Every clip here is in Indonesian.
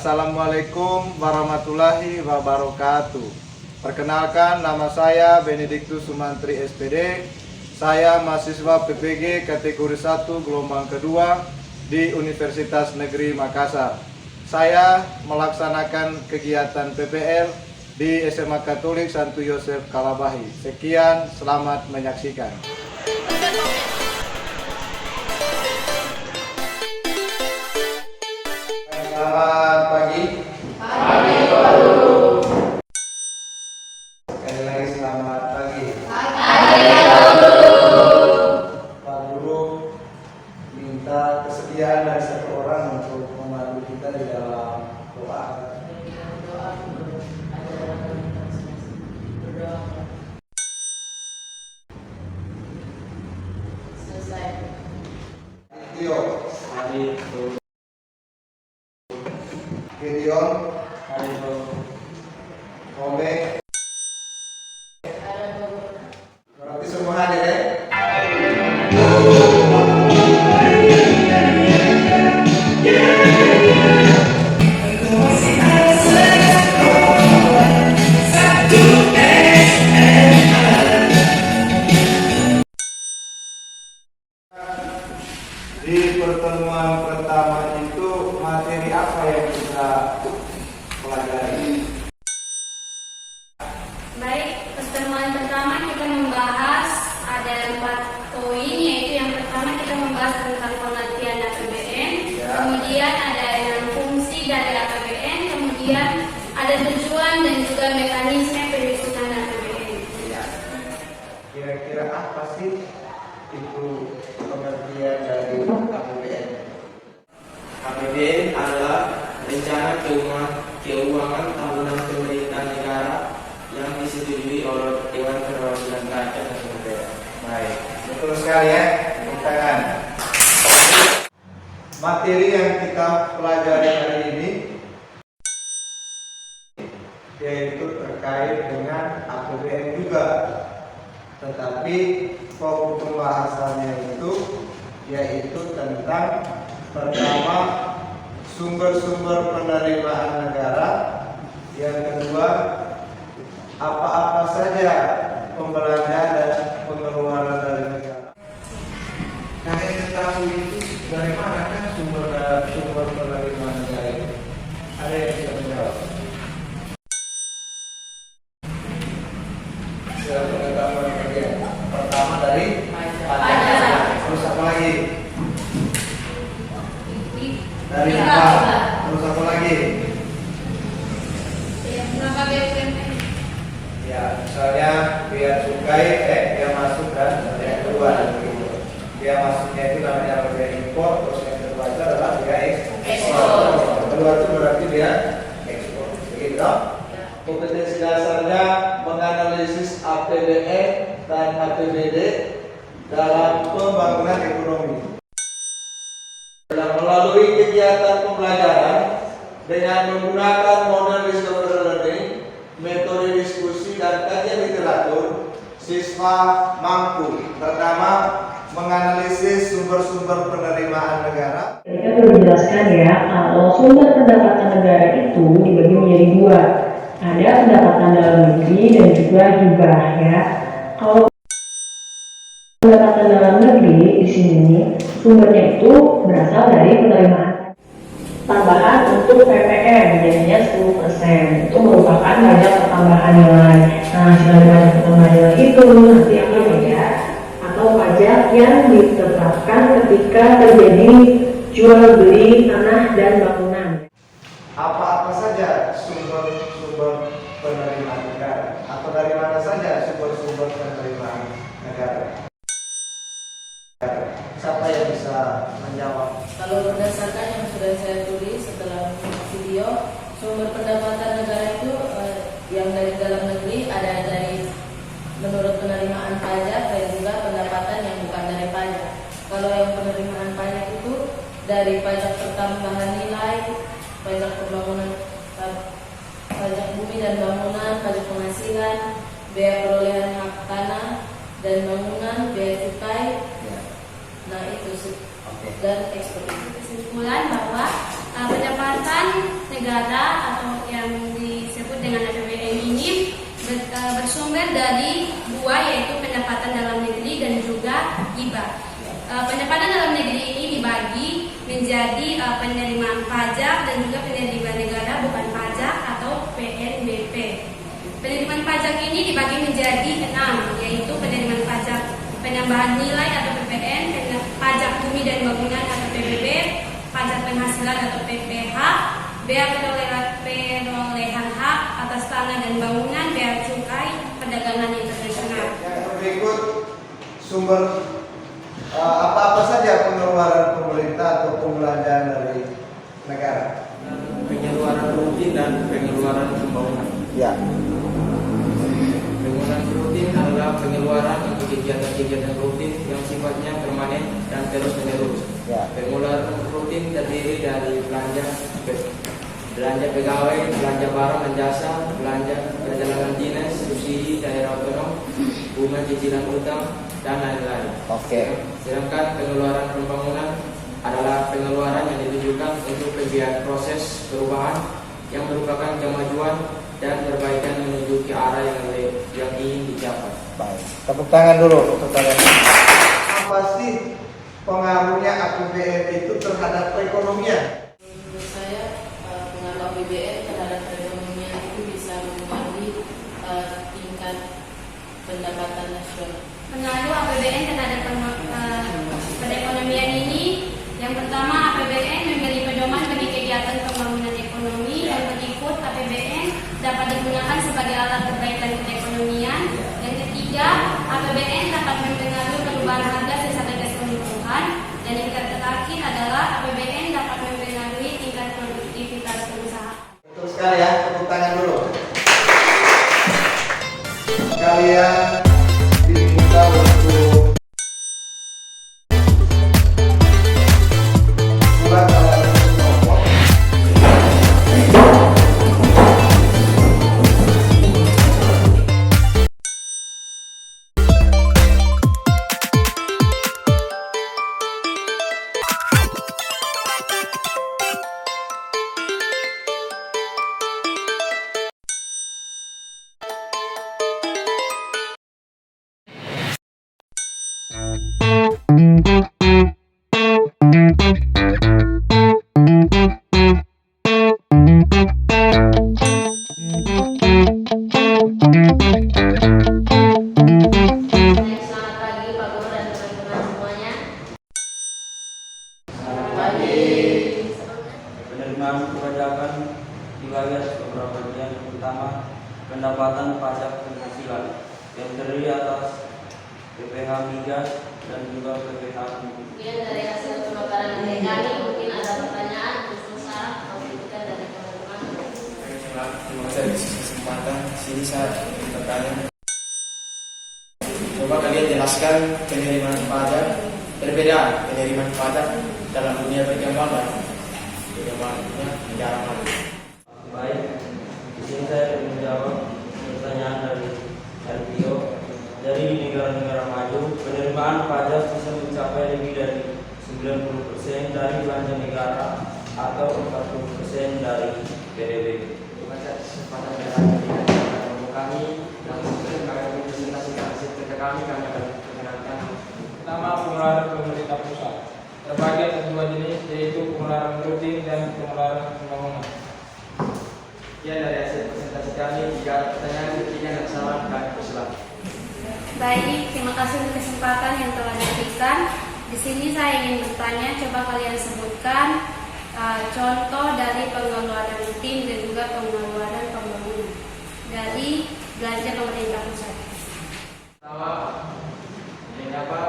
Assalamualaikum warahmatullahi wabarakatuh. Perkenalkan, nama saya Benediktus Sumantri SPD. Saya mahasiswa PPG kategori 1 gelombang kedua di Universitas Negeri Makassar. Saya melaksanakan kegiatan PPL di SMA Katolik Santo Yosef Kalabahi. Sekian, selamat menyaksikan. Selamat pagi. Pagi, Pak Guru. Sekali lagi selamat pagi. Pagi, Pak Guru. Pak Guru minta kesediaan dari satu orang untuk membantu kita di dalam doa. Selesai. Tio, Gideon, Ome, berarti semua hadir ya? Di pertemuan pertama itu materi apa yang kita pelajari? Baik, pertemuan pertama kita membahas ada 4 poin, yaitu yang pertama kita membahas tentang pengertian APBN, kemudian ada yang fungsi dari APBN, kemudian ada tujuan dan juga mekanisme penyusunan APBN. Ya. Kira-kira apa sih itu pengertian dari APBN? APBN adalah rencana keuangan tahunan pemerintah negara yang disetujui oleh Dewan Perwakilan Rakyat Indonesia. Baik, betul sekali ya. Tepuk tangan. Materi yang kita pelajari hari ini yaitu terkait dengan APBN juga, tetapi fokus pembahasannya itu yaitu tentang pertama sumber-sumber penerimaan negara, yang kedua apa-apa saja pembelanjaan dan pengeluaran dari negara. Kalian ketahui itu dari mana kan sumber penerimaan negara itu? Ada yang bisa menjawab? Pengetahuan bagian pertama dari pajak. Terus apa lagi? Dari apa? Terus apa lagi? Ya, misalnya biaya cukai, dia masuk kan, yang kedua begitu. Biaya masuknya itu namanya biaya impor, terus yang kedua itu adalah biaya ekspor. Yang kedua itu berarti biaya ekspor. Begitu. Kompetensi dasarnya menganalisis APBN dan APBD dalam pembangunan ekonomi. Melalui kegiatan pembelajaran dengan menggunakan model discovery learning, metode diskusi dan kajian literatur, siswa mampu pertama menganalisis sumber-sumber penerimaan negara. Kita perlu jelaskan ya, kalau sumber pendapatan negara itu dibagi menjadi 2. Ada pendapatan dalam negeri dan juga hibah ya. Kalau pendapatan dalam negeri di sini sumbernya itu berasal dari penerimaan tambahan untuk PPN, jadinya 10%. Itu merupakan pajak pertambahan nilai. Nah, selain pajak pertambahan nilai itu nanti akan beda atau pajak yang ditetapkan ketika terjadi jual beli tanah dan bangunan. Apa-apa saja sumber penerimaan negara, atau dari mana saja sumber penerimaan negara? Siapa yang bisa menjawab? Kalau berdasarkan yang sudah saya tulis setelah video, sumber pendapatan negara itu yang dari dalam negeri ada dari menurut penerimaan pajak dan juga pendapatan yang bukan dari pajak. Kalau yang penerimaan pajak itu dari pajak pertambahan nilai, pajak pembangunan, pajak bumi dan bangunan, pajak penghasilan, biaya perolehan hak tanah dan bangunan, biaya cukai. Ya. Nah itu sih. Oke. dan ekspor. Kesimpulan bahwa pendapatan negara atau yang disebut dengan APBN ini bersumber dari dua, yaitu pendapatan dalam negeri dan juga hibah. Pendapatan dalam negeri ini dibagi menjadi penerimaan pajak dan juga penerimaan negara bukan pajak atau PNBP. Penerimaan pajak ini dibagi menjadi 6, yaitu penerimaan pajak penambahan nilai atau PPN, pajak bumi dan bangunan atau PBB, pajak penghasilan atau PPH, bea perolehan hak atas tanah dan bangunan, bea cukai, perdagangan internasional. Yang berikut sumber apa-apa saja pengeluaran pemerintah atau pembelanjaan dari negara. Pengeluaran rutin dan pengeluaran pembangunan. Ya. Pengeluaran rutin adalah pengeluaran untuk kegiatan-kegiatan rutin yang sifatnya permanen dan terus-menerus. Ya. Pengeluaran rutin terdiri dari belanja pegawai, belanja barang dan jasa, belanja perjalanan dinas, subsidi daerah otonom, bunga cicilan utang, dan lain-lain. Oke. Sedangkan pengeluaran pembangunan adalah pengeluaran yang ditujukan untuk pembiayaan proses perubahan yang merupakan kemajuan dan perbaikan menuju ke arah yang ingin dicapai. Baik. Tepuk tangan dulu untuk kalian. Apa sih pengaruhnya APBN itu terhadap perekonomian? Menurut saya pengaruh APBN terhadap perekonomian itu bisa mempengaruhi tingkat pendapatan nasional. Pengaruh APBN terhadap perekonomian ini, yang pertama, APBN memberi pedoman bagi kegiatan pembangunan ekonomi. Yang berikut, APBN dapat digunakan sebagai alat perbaikan perekonomian. Yang ketiga, APBN dapat mempengaruhi perubahan harga secara keseluruhan. Dan yang terakhir adalah APBN dapat mempengaruhi tingkat produktivitas pengusaha. Betul sekali ya, tepuk tangan dulu. Kalian diminta untuk buat alat kelompok. Selamat pagi Pak Guru dan teman-teman semuanya. Penerimaan perpajakan dibagi atas beberapa bagian. Yang pertama, pendapatan pajak penghasilan yang terdiri atas PPh migas dan juga PPh bumi. Kemudian dari hasil pemaparan dari kami, mungkin ada pertanyaan khusus atau kritikan dari teman-teman. Terima kasih atas kesempatan. Sini saya bertanya. Coba kalian jelaskan penerimaan pajak, perbedaan penerimaan pajak dalam dunia berkembang dan berkembangnya negara maju. Baik, di sini saya akan menjawab pertanyaan dari Tio. Dari negara-negara maju, penerimaan pajak bisa mencapai lebih dari 90% dari belanja negara atau 40% dari PDB. Terima kasih atas kesempatan bertanya kami yang sebelum kami presentasikan hasil kerja kami akan perkenalkan. Pertama, pengeluaran pemerintah pusat terbagi atas dua jenis, yaitu pengeluaran rutin dan pengeluaran pembangunan. Sekian dari hasil presentasi kami. Jika ada pertanyaan, kritikan dan saran, kami persilakan. Baik, terima kasih untuk kesempatan yang telah diberikan. Di sini saya ingin bertanya, coba kalian sebutkan contoh dari pengeluaran rutin dan juga pengeluaran pembangunan dari belanja pemerintah pusat. Pertama, ini apa?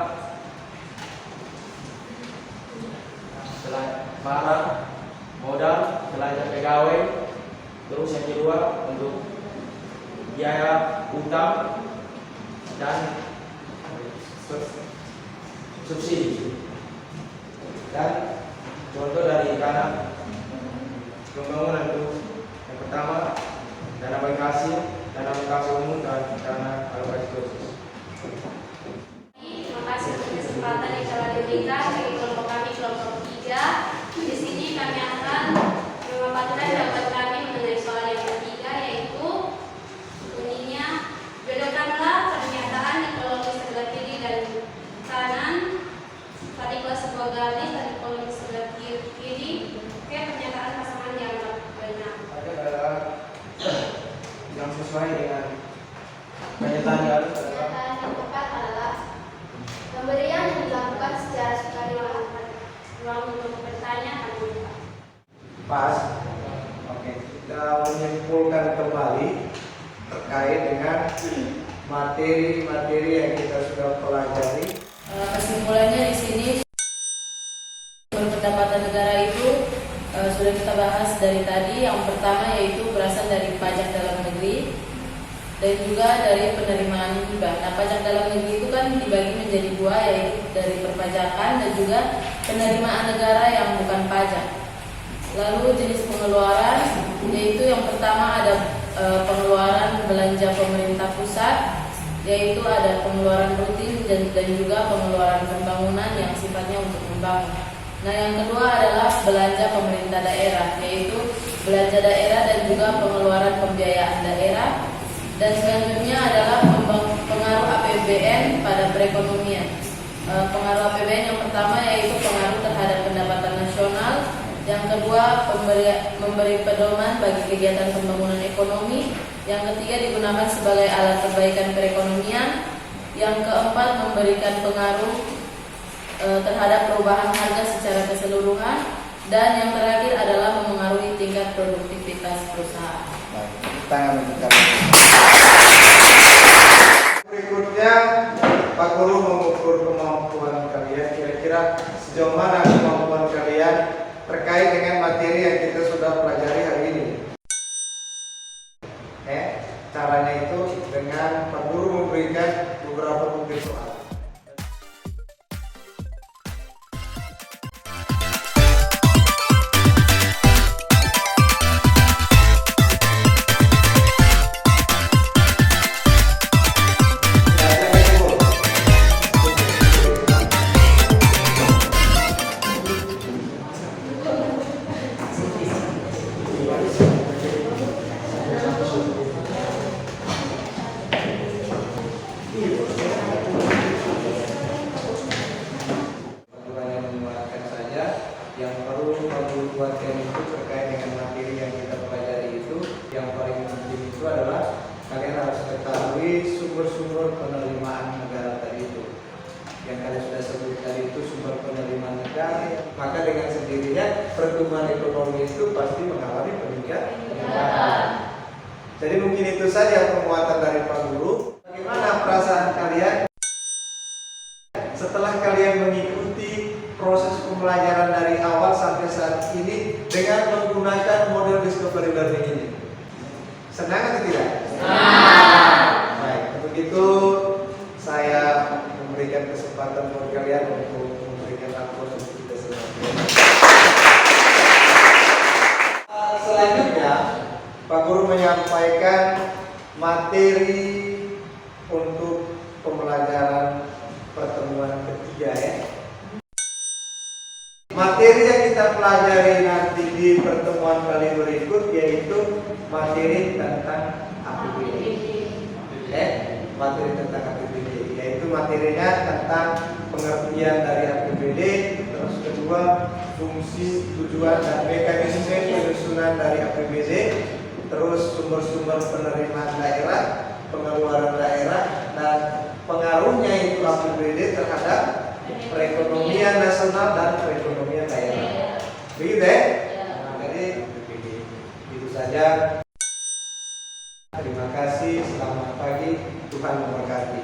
Barang, modal, belanja pegawai. Terus yang kedua untuk biaya utang dan subsidi. Dan contoh dari dana pembangunan itu yang pertama dana bagi hasil, dana bagi umum, dan dana alokasi khusus. Terima kasih untuk kesempatan yang telah diberikan bagi kelompok kami, kelompok yang dilakukan secara sukarela. Ruang untuk bertanya kami buka. Pas. Oke, kita menyimpulkan kembali terkait dengan materi-materi yang kita sudah pelajari. Kesimpulannya di sini sumber pendapatan negara itu sudah kita bahas dari tadi. Yang pertama yaitu berasal dari pajak dalam negeri dan juga dari penerimaan hibah. Nah, pajak dalam negeri itu kan dibagi menjadi dua, yaitu dari perpajakan dan juga penerimaan negara yang bukan pajak. Lalu jenis pengeluaran, yaitu yang pertama ada pengeluaran belanja pemerintah pusat, yaitu ada pengeluaran rutin dan juga pengeluaran pembangunan yang sifatnya untuk membangun. Nah, yang kedua adalah belanja pemerintah daerah, yaitu belanja daerah dan juga pengeluaran pembiayaan daerah. Dan selanjutnya adalah pengaruh APBN pada perekonomian. Pengaruh APBN yang pertama yaitu pengaruh terhadap pendapatan nasional. Yang kedua, memberi pedoman bagi kegiatan pembangunan ekonomi. Yang ketiga, digunakan sebagai alat perbaikan perekonomian. Yang keempat, memberikan pengaruh terhadap perubahan harga secara keseluruhan. Dan yang terakhir adalah memengaruhi tingkat produktivitas perusahaan. Tangan kita. Berikutnya, Pak Guru mengukur kemampuan kalian. Kira-kira sejauh mana kemampuan kalian terkait dengan materi yang kita sudah pelajari hari ini. Caranya itu dengan Pak Guru memberikan beberapa bukti soal. Yang perlu kamu buatkan itu terkait dengan materi yang kita pelajari itu, yang paling penting itu adalah kalian harus ketahui sumber-sumber penerimaan negara tadi itu. Yang kalian sudah sebut tadi itu sumber penerimaan negara, maka dengan sendirinya pertumbuhan ekonomi itu pasti mengalami peningkatan. Jadi mungkin itu saja penguatan dari Pak Guru. Bagaimana perasaan kalian setelah kalian mengikuti proses pembelajaran dari awal sampai saat ini dengan menggunakan model discovery learning ini? Senang atau tidak? Senang. Baik, untuk itu saya memberikan kesempatan buat kalian untuk memberikan aplaus untuk kita semua. Selanjutnya, Pak Guru menyampaikan materi untuk pembelajaran pertemuan ketiga ya. Materi yang kita pelajari nanti di pertemuan kali berikut yaitu materi tentang APBD. Materi tentang APBD yaitu materinya tentang pengertian dari APBD, terus kedua fungsi, tujuan dan mekanisme penyusunan dari APBD, terus sumber-sumber penerimaan daerah, pengeluaran daerah, dan pengaruhnya itu APBD terhadap perekonomian nasional dan perekonomian daerah. Begitu ya? Jadi itu saja. Terima kasih. Selamat pagi. Tuhan memberkati.